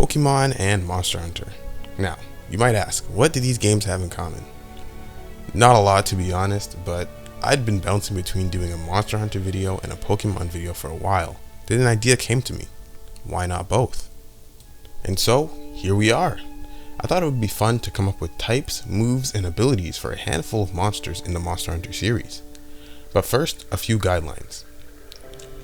Pokemon and Monster Hunter. Now, you might ask, what do these games have in common? Not a lot, to be honest, but I'd been bouncing between doing a Monster Hunter video and a Pokemon video for a while. Then an idea came to me. Why not both? And so, here we are. I thought it would be fun to come up with types, moves, and abilities for a handful of monsters in the Monster Hunter series. But first, a few guidelines.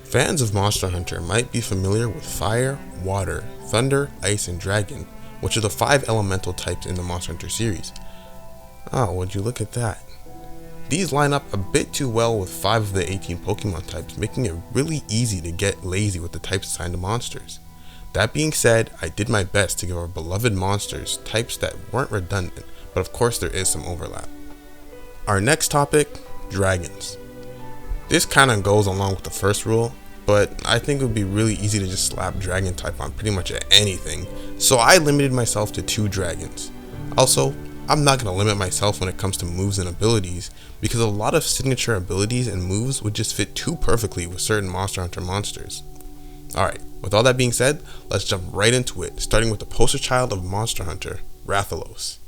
Fans of Monster Hunter might be familiar with Fire, Water, Thunder, Ice, and Dragon, which are the 5 elemental types in the Monster Hunter series. Oh, would you look at that? These line up a bit too well with 5 of the 18 Pokemon types, making it really easy to get lazy with the types assigned to monsters. That being said, I did my best to give our beloved monsters types that weren't redundant, but of course there is some overlap. Our next topic, dragons. This kinda goes along with the first rule, but I think it would be really easy to just slap dragon type on pretty much anything, so I limited myself to 2 dragons. Also, I'm not going to limit myself when it comes to moves and abilities, because a lot of signature abilities and moves would just fit too perfectly with certain Monster Hunter monsters. Alright, with all that being said, let's jump right into it, starting with the poster child of Monster Hunter, Rathalos.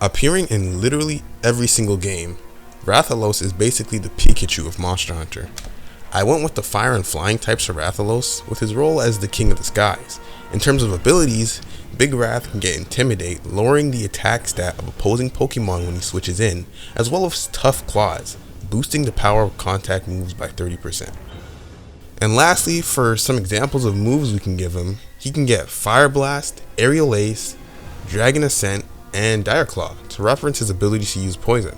Appearing in literally every single game, Rathalos is basically the Pikachu of Monster Hunter. I went with the fire and flying types for Rathalos, with his role as the king of the skies. In terms of abilities, Big Wrath can get Intimidate, lowering the attack stat of opposing Pokemon when he switches in, as well as Tough Claws, boosting the power of contact moves by 30%. And lastly, for some examples of moves we can give him, he can get Fire Blast, Aerial Ace, Dragon Ascent, and Dire Claw to reference his ability to use poison.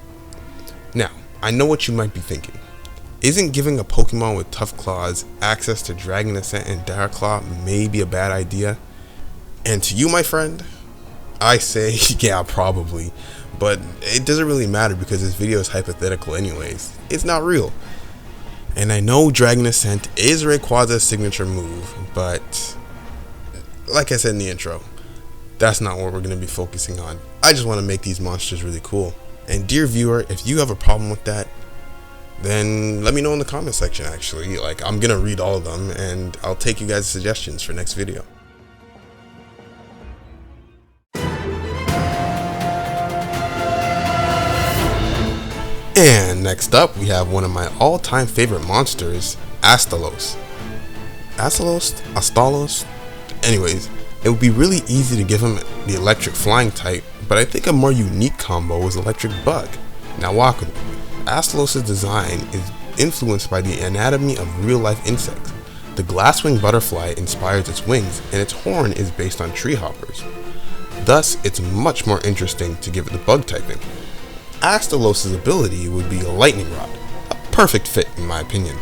Now, I know what you might be thinking. Isn't giving a Pokemon with Tough Claws access to Dragon Ascent and Dire Claw maybe a bad idea? And to you, my friend, I say, yeah, probably. But it doesn't really matter because this video is hypothetical anyways. It's not real. And I know Dragon Ascent is Rayquaza's signature move, but like I said in the intro, that's not what we're going to be focusing on. I just want to make these monsters really cool. And dear viewer, if you have a problem with that, then let me know in the comment section actually. Like, I'm going to read all of them and I'll take you guys' suggestions for next video. And next up, we have one of my all-time favorite monsters, Astalos. Astalos? Anyways, it would be really easy to give him the electric flying type, but I think a more unique combo is electric bug. Now walk with me. Astalos' design is influenced by the anatomy of real-life insects. The glasswing butterfly inspires its wings, and its horn is based on tree hoppers. Thus, it's much more interesting to give it the bug typing. Astalos' ability would be a Lightning Rod, a perfect fit in my opinion.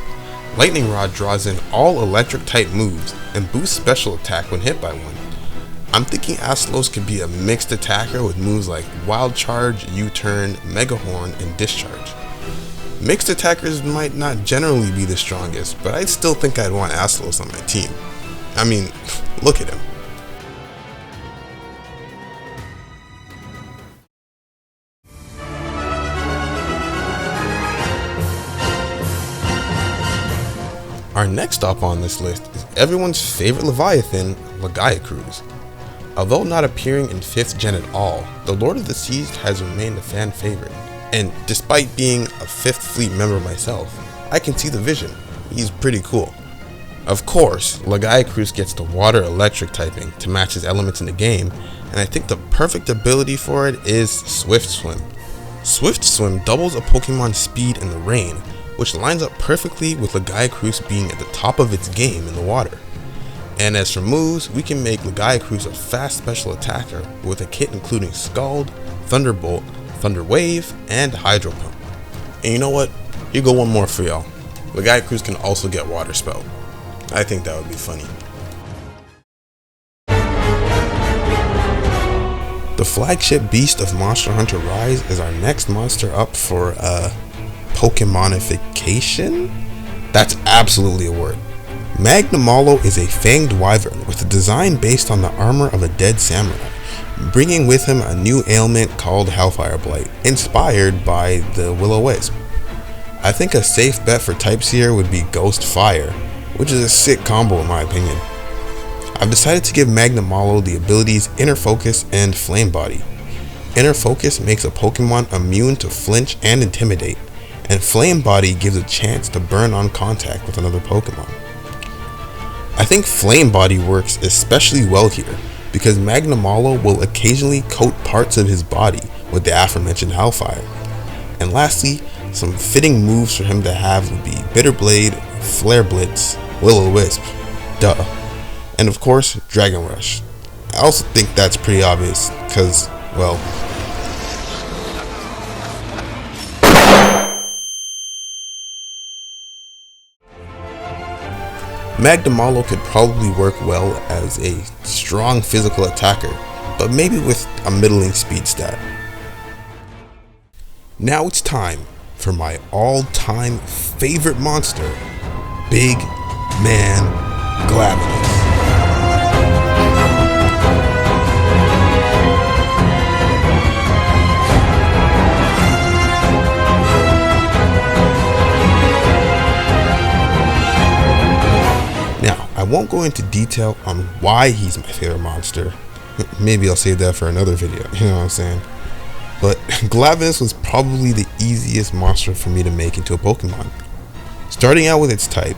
Lightning Rod draws in all electric type moves and boosts special attack when hit by one. I'm thinking Astalos could be a mixed attacker with moves like Wild Charge, U-Turn, Mega Horn, and Discharge. Mixed attackers might not generally be the strongest, but I still think I'd want Astalos on my team. I mean, look at him. Our next stop on this list is everyone's favorite Leviathan, Lagiacrus. Although not appearing in 5th gen at all, the Lord of the Seas has remained a fan favorite. And despite being a 5th Fleet member myself, I can see the vision. He's pretty cool. Of course, Lagiacrus gets the water electric typing to match his elements in the game, and I think the perfect ability for it is Swift Swim. Swift Swim doubles a Pokemon's speed in the rain, which lines up perfectly with Lagiacrus being at the top of its game in the water. And as for moves, we can make Lagiacrus a fast special attacker with a kit including Scald, Thunderbolt, Thunder Wave, and Hydro Pump. And you know what? Here go one more for y'all. Lagiacrus can also get Water Spout. I think that would be funny. The flagship beast of Monster Hunter Rise is our next monster up for Pokemonification? That's absolutely a word. Magnamalo is a fanged wyvern with a design based on the armor of a dead samurai, bringing with him a new ailment called Hellfire Blight, inspired by the Will-O-Wisp. I think a safe bet for types here would be Ghost Fire, which is a sick combo in my opinion. I've decided to give Magnamalo the abilities Inner Focus and Flame Body. Inner Focus makes a Pokemon immune to flinch and intimidate, and Flame Body gives a chance to burn on contact with another Pokemon. I think Flame Body works especially well here, because Magnamalo will occasionally coat parts of his body with the aforementioned Hellfire. And lastly, some fitting moves for him to have would be Bitter Blade, Flare Blitz, Will-O-Wisp, duh, and of course, Dragon Rush. I also think that's pretty obvious, because, well, Magnamalo could probably work well as a strong physical attacker, but maybe with a middling speed stat. Now it's time for my all-time favorite monster, Big Man Glavenus. Now, I won't go into detail on why he's my favorite monster. Maybe I'll save that for another video, you know what I'm saying? But Glavenus was probably the easiest monster for me to make into a Pokemon. Starting out with its type,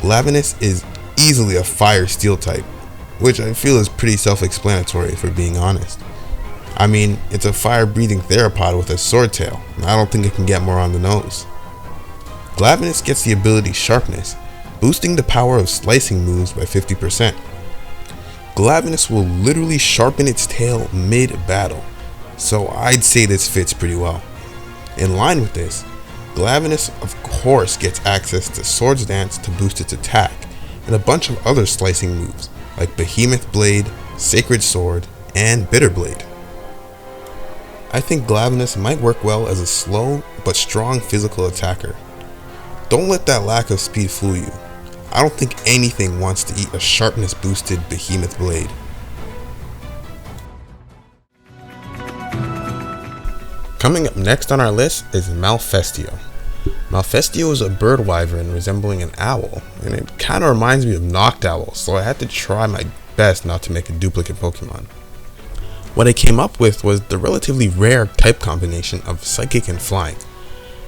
Glavenus is easily a Fire Steel type, which I feel is pretty self-explanatory if we're being honest. I mean, it's a fire-breathing theropod with a sword tail, and I don't think it can get more on the nose. Glavenus gets the ability Sharpness, boosting the power of slicing moves by 50%. Glavenus will literally sharpen its tail mid-battle, so I'd say this fits pretty well. In line with this, Glavenus of course gets access to Swords Dance to boost its attack, and a bunch of other slicing moves like Behemoth Blade, Sacred Sword, and Bitter Blade. I think Glavenus might work well as a slow but strong physical attacker. Don't let that lack of speed fool you. I don't think anything wants to eat a sharpness boosted Behemoth Blade. Coming up next on our list is Malfestio. Malfestio is a bird wyvern resembling an owl, and it kinda reminds me of Noctowl, so I had to try my best not to make a duplicate Pokemon. What I came up with was the relatively rare type combination of Psychic and Flying.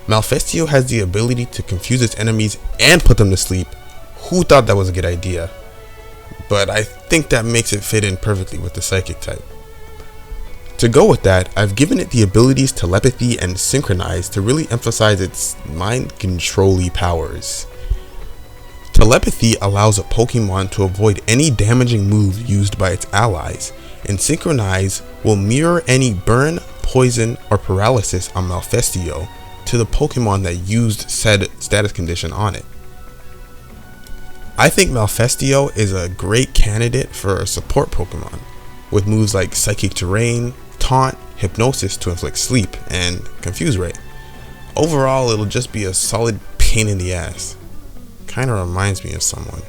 Malfestio has the ability to confuse its enemies and put them to sleep. Who thought that was a good idea? But I think that makes it fit in perfectly with the Psychic type. To go with that, I've given it the abilities Telepathy and Synchronize to really emphasize its mind control-y powers. Telepathy allows a Pokemon to avoid any damaging move used by its allies, and Synchronize will mirror any burn, poison, or paralysis on Malfestio to the Pokemon that used said status condition on it. I think Malfestio is a great candidate for a support Pokemon, with moves like Psychic Terrain, Taunt, Hypnosis to inflict sleep, and Confuse Ray. Overall, it'll just be a solid pain in the ass. Kinda reminds me of someone.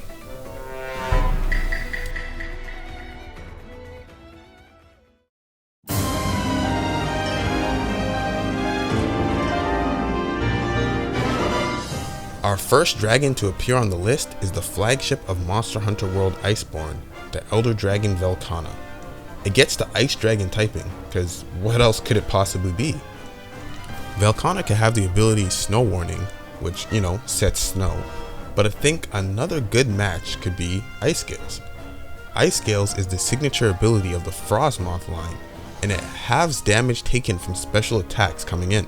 Our first dragon to appear on the list is the flagship of Monster Hunter World Iceborne, the Elder Dragon Velkhana. It gets the Ice Dragon typing, because what else could it possibly be? Velkhana can have the ability Snow Warning, which, you know, sets snow, but I think another good match could be Ice Scales. Ice Scales is the signature ability of the Frostmoth line, and it halves damage taken from special attacks coming in.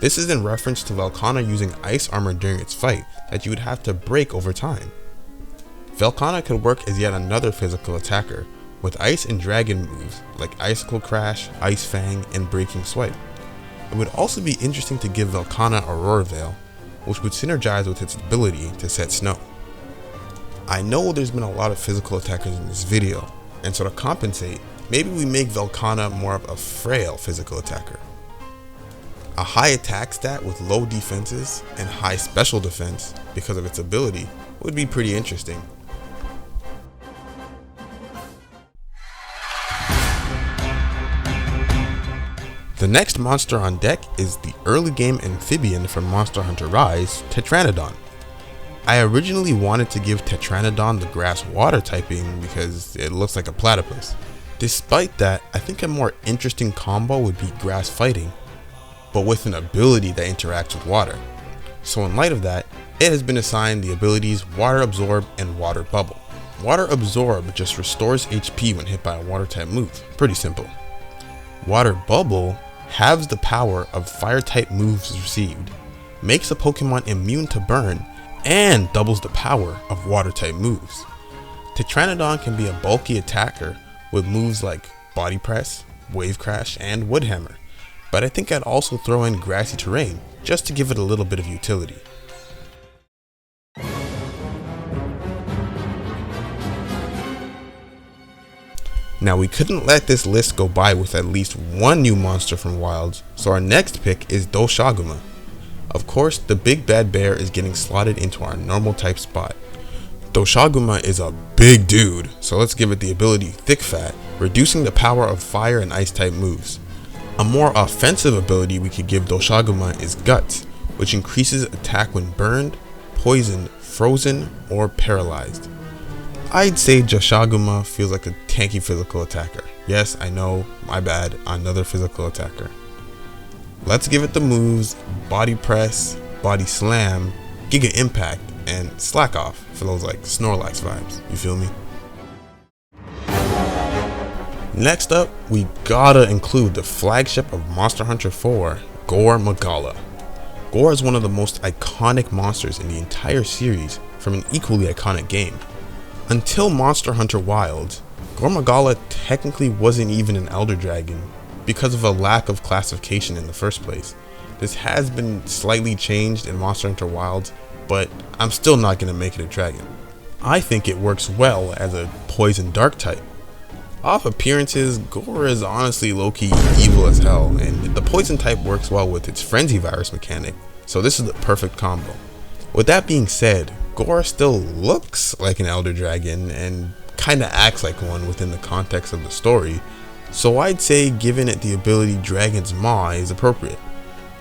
This is in reference to Velkhana using ice armor during its fight that you would have to break over time. Velkhana could work as yet another physical attacker, with ice and dragon moves like Icicle Crash, Ice Fang, and Breaking Swipe. It would also be interesting to give Velkhana Aurora Veil, which would synergize with its ability to set snow. I know there's been a lot of physical attackers in this video, and so to compensate, maybe we make Velkhana more of a frail physical attacker. A high attack stat with low defenses and high special defense because of its ability would be pretty interesting. The next monster on deck is the early game amphibian from Monster Hunter Rise, Tetranodon. I originally wanted to give Tetranodon the grass water typing because it looks like a platypus. Despite that, I think a more interesting combo would be grass fighting, but with an ability that interacts with water. So in light of that, it has been assigned the abilities Water Absorb and Water Bubble. Water Absorb just restores HP when hit by a water type move, pretty simple. Water Bubble halves the power of fire type moves received, makes a Pokemon immune to burn, and doubles the power of water type moves. Tetranodon can be a bulky attacker with moves like Body Press, Wave Crash, and Wood Hammer, but I think I'd also throw in Grassy Terrain just to give it a little bit of utility. Now we couldn't let this list go by with at least one new monster from Wilds, so our next pick is Dosuma. Of course, the big bad bear is getting slotted into our normal type spot. Dosuma is a big dude, so let's give it the ability Thick Fat, reducing the power of fire and ice type moves. A more offensive ability we could give Dosuma is Guts, which increases attack when burned, poisoned, frozen, or paralyzed. I'd say Dosuma feels like a tanky physical attacker. Yes, I know, my bad, another physical attacker. Let's give it the moves Body Press, Body Slam, Giga Impact, and Slack Off for those like Snorlax vibes, you feel me? Next up, we gotta include the flagship of Monster Hunter 4, Gore Magala. Gore is one of the most iconic monsters in the entire series from an equally iconic game. Until Monster Hunter Wilds, Gore Magala technically wasn't even an Elder Dragon because of a lack of classification in the first place. This has been slightly changed in Monster Hunter Wilds, but I'm still not going to make it a dragon. I think it works well as a poison dark type. Off appearances, Gore is honestly low-key evil as hell, and the poison type works well with its frenzy virus mechanic, so this is the perfect combo. With that being said, Gore still looks like an Elder Dragon and kinda acts like one within the context of the story, so I'd say giving it the ability Dragon's Maw is appropriate.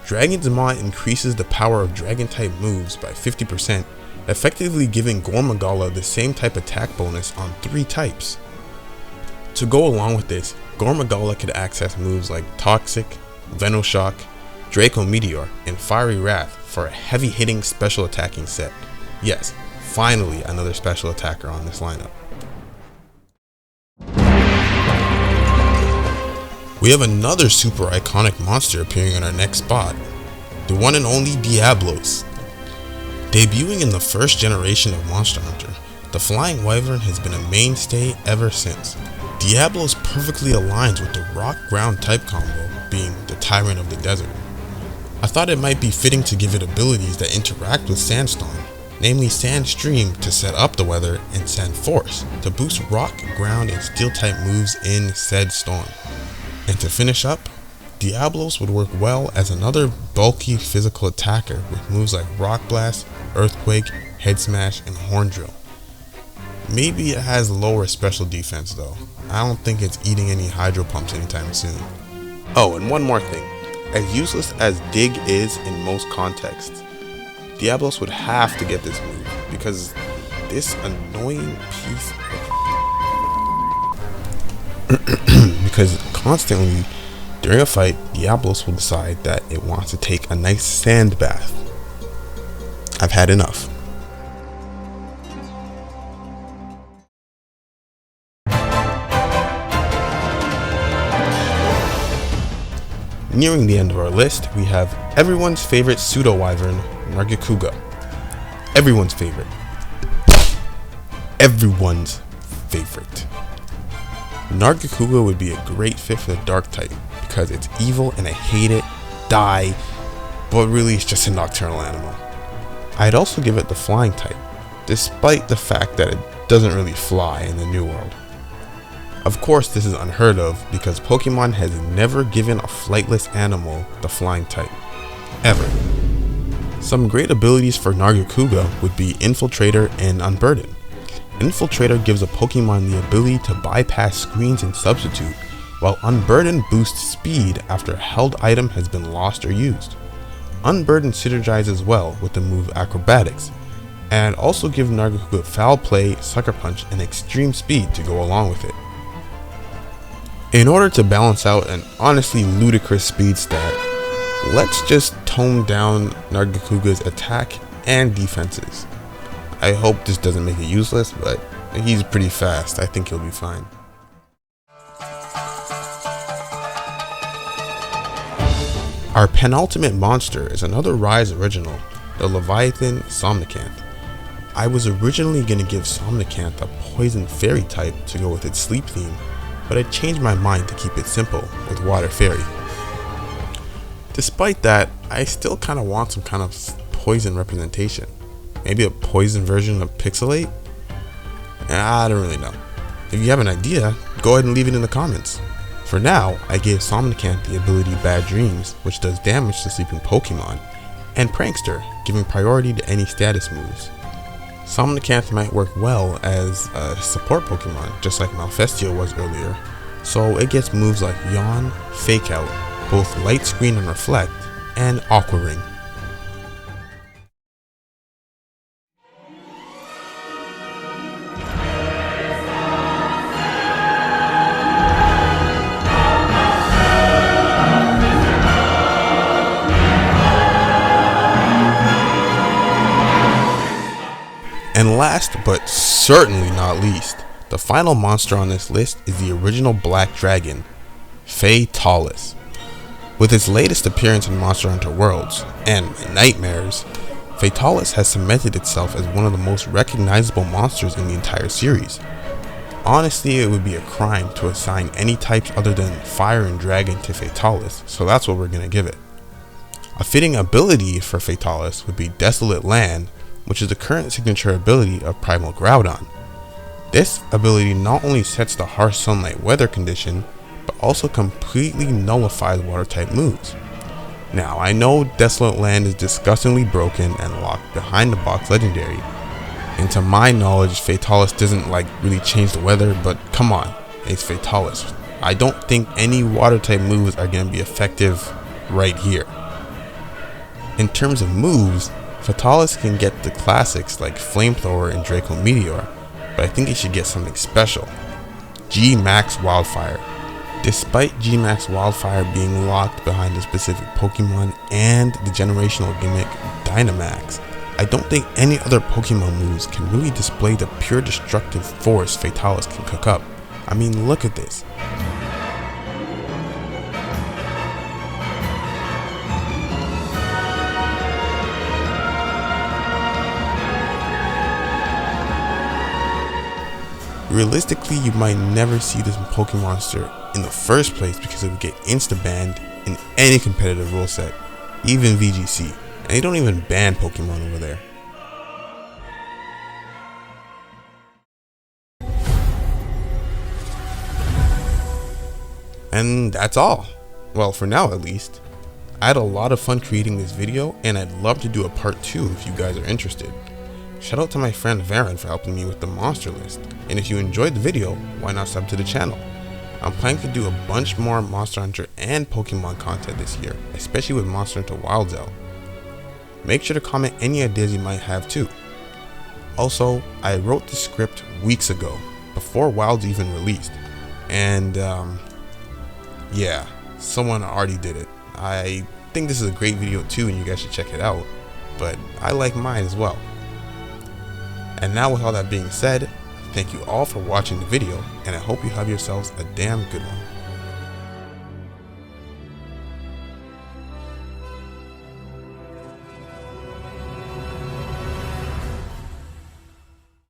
Dragon's Maw increases the power of dragon type moves by 50%, effectively giving Gore Magala the same type attack bonus on 3 types. To go along with this, Gore Magala could access moves like Toxic, Venoshock, Draco Meteor, and Fiery Wrath for a heavy hitting special attacking set. Yes, finally another special attacker on this lineup. We have another super iconic monster appearing in our next spot, the one and only Diablos. Debuting in the first generation of Monster Hunter, the Flying Wyvern has been a mainstay ever since. Diablos perfectly aligns with the rock-ground type combo, being the Tyrant of the Desert. I thought it might be fitting to give it abilities that interact with Sandstorm, namely Sand Stream to set up the weather and Sand Force to boost rock, ground, and steel type moves in said storm. And to finish up, Diablos would work well as another bulky physical attacker with moves like Rock Blast, Earthquake, Head Smash, and Horn Drill. Maybe it has lower special defense though. I don't think it's eating any Hydro Pumps anytime soon. Oh, and one more thing. As useless as Dig is in most contexts, Diablos would have to get this move because this annoying piece because constantly during a fight, Diablos will decide that it wants to take a nice sand bath. I've had enough. Nearing the end of our list, we have everyone's favorite pseudo-wyvern, Nargacuga. Everyone's favorite. Everyone's favorite. Nargacuga would be a great fit for the dark type because it's evil and I hate it, die, but really it's just a nocturnal animal. I'd also give it the flying type, despite the fact that it doesn't really fly in the New World. Of course, this is unheard of because Pokemon has never given a flightless animal the flying type, ever. Some great abilities for Nargacuga would be Infiltrator and Unburden. Infiltrator gives a Pokemon the ability to bypass screens and substitute, while Unburden boosts speed after a held item has been lost or used. Unburden synergizes well with the move Acrobatics, and also give Nargacuga Foul Play, Sucker Punch, and Extreme Speed to go along with it. In order to balance out an honestly ludicrous speed stat, let's just tone down Nargacuga's attack and defenses. I hope this doesn't make it useless, but he's pretty fast. I think he'll be fine. Our penultimate monster is another Rise original, the Leviathan Somnacanth. I was originally going to give Somnacanth a Poison Fairy type to go with its sleep theme, but I changed my mind to keep it simple with Water Fairy. Despite that, I still kind of want some kind of poison representation. Maybe a poison version of Pixelate? I don't really know. If you have an idea, go ahead and leave it in the comments. For now, I gave Somnacanth the ability Bad Dreams, which does damage to sleeping Pokemon, and Prankster, giving priority to any status moves. Somnacanth might work well as a support Pokemon, just like Malfestio was earlier, so it gets moves like Yawn, Fake Out, both Light Screen and Reflect, and Aqua Ring. And last but certainly not least, the final monster on this list is the original Black Dragon, Fatalis. With its latest appearance in Monster Hunter Worlds, and my nightmares, Fatalis has cemented itself as one of the most recognizable monsters in the entire series. Honestly, it would be a crime to assign any types other than Fire and Dragon to Fatalis, so that's what we're going to give it. A fitting ability for Fatalis would be Desolate Land, which is the current signature ability of Primal Groudon. This ability not only sets the harsh sunlight weather condition, but also completely nullifies water type moves. Now, I know Desolate Land is disgustingly broken and locked behind the box legendary, and to my knowledge Fatalis doesn't really change the weather, but come on, it's Fatalis. I don't think any water type moves are going to be effective right here. In terms of moves, Fatalis can get the classics like Flamethrower and Draco Meteor, but I think it should get something special. G-Max Wildfire. Despite G-Max Wildfire being locked behind a specific Pokemon and the generational gimmick Dynamax, I don't think any other Pokemon moves can really display the pure destructive force Fatalis can cook up. I mean, look at this. Realistically, you might never see this Pokemon monster in the first place because it would get insta-banned in any competitive rule set, even VGC, and they don't even ban Pokemon over there. And that's all. Well, for now at least. I had a lot of fun creating this video, and I'd love to do a part 2 if you guys are interested. Shout out to my friend Varen for helping me with the monster list, and if you enjoyed the video, why not sub to the channel? I'm planning to do a bunch more Monster Hunter and Pokemon content this year, especially with Monster Hunter Wilds out. Make sure to comment any ideas you might have too. Also, I wrote the script weeks ago, before Wilds even released, and yeah, someone already did it. I think this is a great video too, and you guys should check it out, but I like mine as well. And now with all that being said, thank you all for watching the video, and I hope you have yourselves a damn good one.